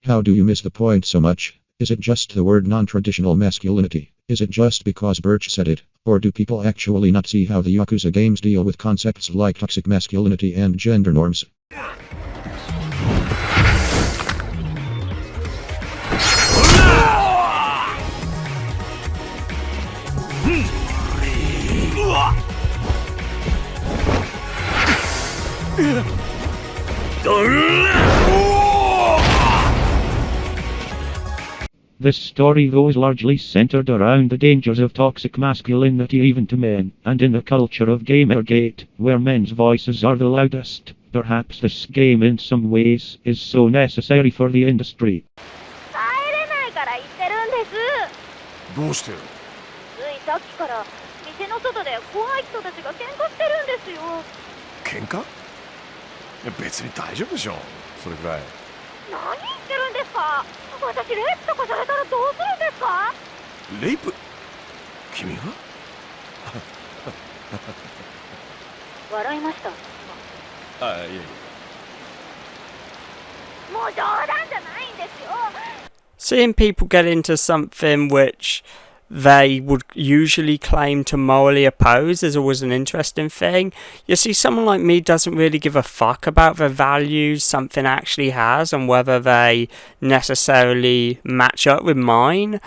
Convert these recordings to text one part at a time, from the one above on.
How do you miss the point so much? Is it just the word non-traditional masculinity? Is it just because Birch said it? Or do people actually not see how the Yakuza games deal with concepts like toxic masculinity and gender norms? This story though is largely centered around the dangers of toxic masculinity even to men, and in the culture of Gamergate, where men's voices are the loudest. Perhaps this game in some ways is so necessary for the industry. どうして？ついさっきから店の外で怖い人たちが喧嘩してるんですよ。喧嘩？いや別に大丈夫でしょ。それくらい。何言ってるんですか？私レイプとかされたらどうするんですか？レイプ？君が？笑いました。あ、いえいえ。もう冗談じゃないんですよ。Seeing people get into something which they would usually claim to morally oppose is always an interesting thing. You see, someone like me doesn't really give a fuck about the values something actually has and whether they necessarily match up with mine.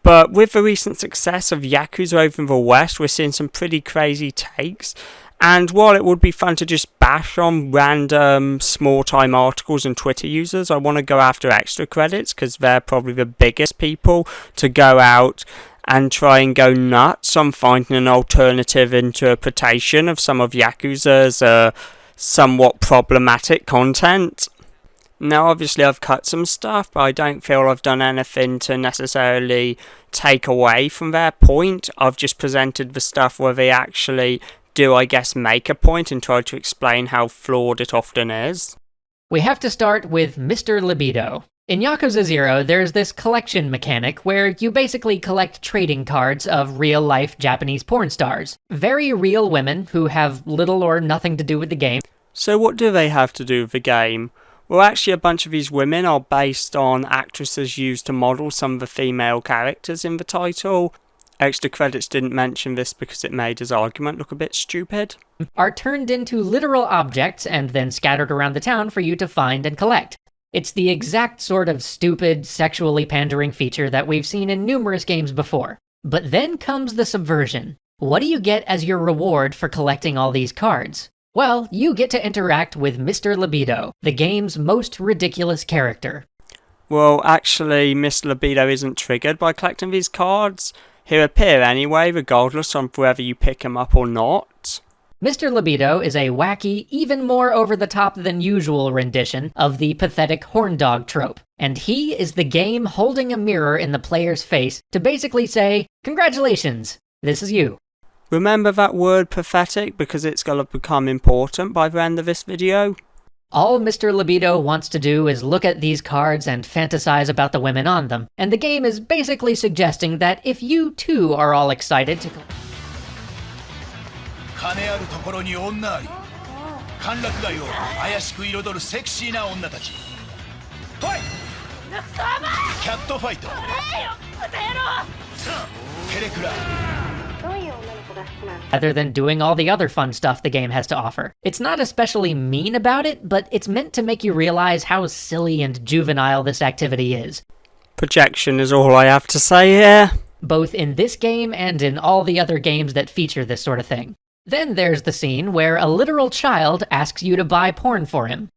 But with the recent success of Yakuza over in the West, we're seeing some pretty crazy takes. And while it would be fun to just bash on random small-time articles and Twitter users, I want to go after extra credits because they're probably the biggest people to go out and try and go nuts on finding an alternative interpretation of some of Yakuza's somewhat problematic content. Now, obviously, I've cut some stuff, but I don't feel I've done anything to necessarily take away from their point. I've just presented the stuff where they actually do, I guess, make a point and try to explain how flawed it often is. We have to start with Mr. Libido. In Yakuza 0, there's this collection mechanic where you basically collect trading cards of real-life Japanese porn stars. Very real women who have little or nothing to do with the game. So what do they have to do with the game? Well, actually, a bunch of these women are based on actresses used to model some of the female characters in the title. Extra credits didn't mention this because it made his argument look a bit stupid. Are turned into literal objects and then scattered around the town for you to find and collect. It's the exact sort of stupid, sexually pandering feature that we've seen in numerous games before. But then comes the subversion. What do you get as your reward for collecting all these cards? Well, you get to interact with Mr. Libido, the game's most ridiculous character. Well, actually, Mr. Libido isn't triggered by collecting these cards. He'll appear anyway, regardless of whether you pick him up or not. Mr. Libido is a wacky, even more over-the-top than usual rendition of the pathetic horn dog trope, and he is the game holding a mirror in the player's face to basically say, "Congratulations, this is you." Remember that word pathetic because it's going to become important by the end of this video? All Mr. Libido wants to do is look at these cards and fantasize about the women on them, and the game is basically suggesting that if you too are all excited to... 金あるところに女あり、歓楽街を怪しく彩るセクシーな女たち。ファイト！キャットファイト！ケレクラ。 rather than doing all the other fun stuff the game has to offer. It's not especially mean about it, but it's meant to make you realize how silly and juvenile this activity is. Projection is all I have to say here. Both in this game and in all the other games that feature this sort of thing. Then there's the scene where a literal child asks you to buy porn for him.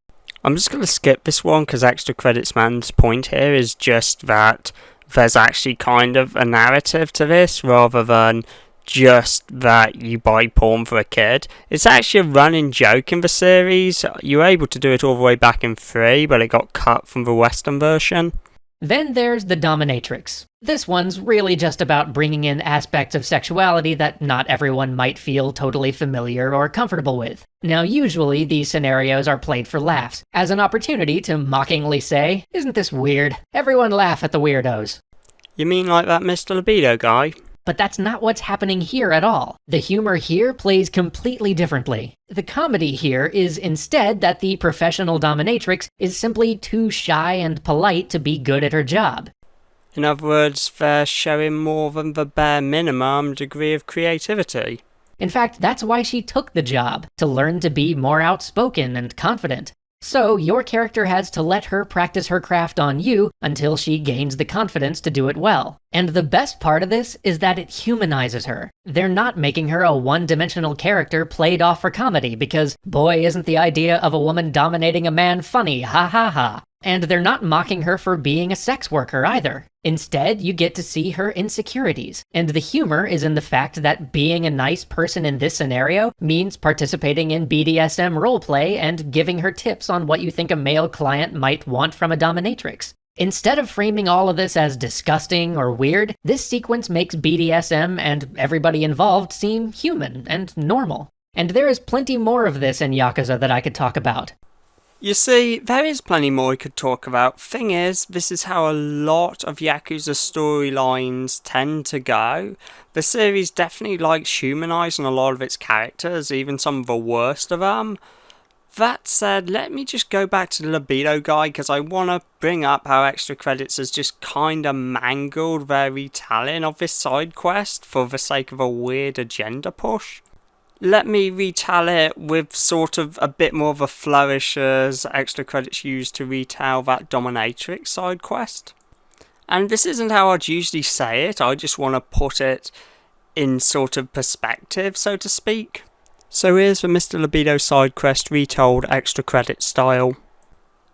I'm just going to skip this one because Extra Credits Man's point here is just that there's actually kind of a narrative to this rather than just that you buy porn for a kid. It's actually a running joke in the series. You were able to do it all the way back in 3, but it got cut from the Western version. Then there's the Dominatrix. This one's really just about bringing in aspects of sexuality that not everyone might feel totally familiar or comfortable with. Now, usually these scenarios are played for laughs, as an opportunity to mockingly say, "Isn't this weird? Everyone laugh at the weirdos." You mean like that Mr. Libido guy? But that's not what's happening here at all. The humor here plays completely differently. The comedy here is instead that the professional dominatrix is simply too shy and polite to be good at her job. In other words, they're showing more than the bare minimum degree of creativity. In fact, that's why she took the job, to learn to be more outspoken and confident. So your character has to let her practice her craft on you until she gains the confidence to do it well. And the best part of this is that it humanizes her. They're not making her a one-dimensional character played off for comedy because, boy, isn't the idea of a woman dominating a man funny, ha ha ha. And they're not mocking her for being a sex worker either. Instead, you get to see her insecurities. And the humor is in the fact that being a nice person in this scenario means participating in BDSM roleplay and giving her tips on what you think a male client might want from a dominatrix. Instead of framing all of this as disgusting or weird, this sequence makes BDSM and everybody involved seem human and normal. And there is plenty more of this in Yakuza that I could talk about. You see, there is plenty more we could talk about. Thing is, this is how a lot of Yakuza storylines tend to go. The series definitely likes humanising a lot of its characters, even some of the worst of them. That said, let me just go back to the libido guy, because I want to bring up how Extra Credits has just kinda mangled their retelling of this side quest for the sake of a weird agenda push. Let me retell it with sort of a bit more of a flourish as Extra Credits used to retell that Dominatrix side quest. And this isn't how I'd usually say it, I just want to put it in sort of perspective, so to speak. So here's the Mr. Libido side quest retold Extra Credits style.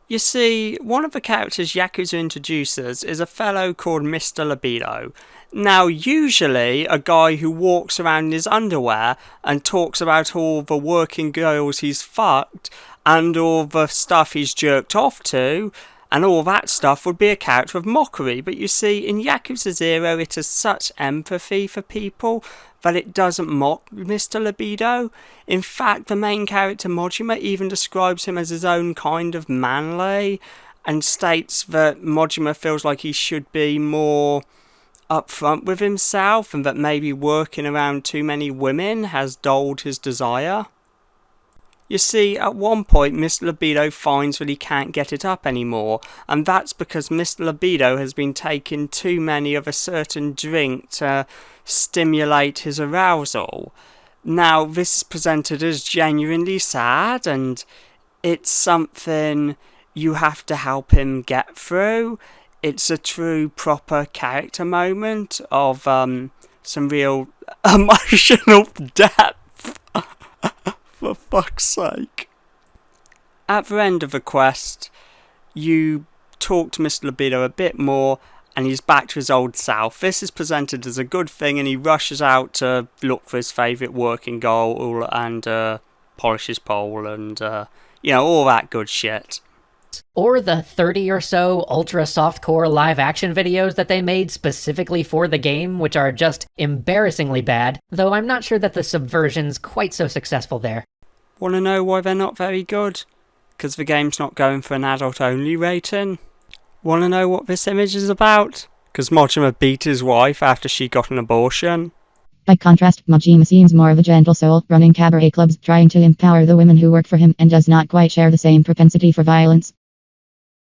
You see, one of the characters Yakuza introduces is a fellow called Mr. Libido. Now, usually a guy who walks around in his underwear and talks about all the working girls he's fucked and all the stuff he's jerked off to, and all that stuff would be a character of mockery. But you see, in Yakuza 0 it has such empathy for people that it doesn't mock Mr. Libido. In fact, the main character Mojima even describes him as his own kind of manly, and states that Mojima feels like he should be more upfront with himself, and that maybe working around too many women has dulled his desire. You see, at one point Mr. Libido finds that he can't get it up anymore, and that's because Mr. Libido has been taking too many of a certain drink to stimulate his arousal. Now, this is presented as genuinely sad, and it's something you have to help him get through. It's a true, proper character moment of some real emotional depth. For fuck's sake. At the end of the quest, you talk to Mr. Libido a bit more, and he's back to his old self. This is presented as a good thing, and he rushes out to look for his favourite working girl and polish his pole and, all that good shit. Or the 30 or so ultra softcore live action videos that they made specifically for the game, which are just embarrassingly bad, though I'm not sure that the subversion's quite so successful there. Wanna know why they're not very good? Because the game's not going for an adult only rating. Wanna know what this image is about? Because Mojima beat his wife after she got an abortion. By contrast, Mojima seems more of a gentle soul, running cabaret clubs, trying to empower the women who work for him, and does not quite share the same propensity for violence.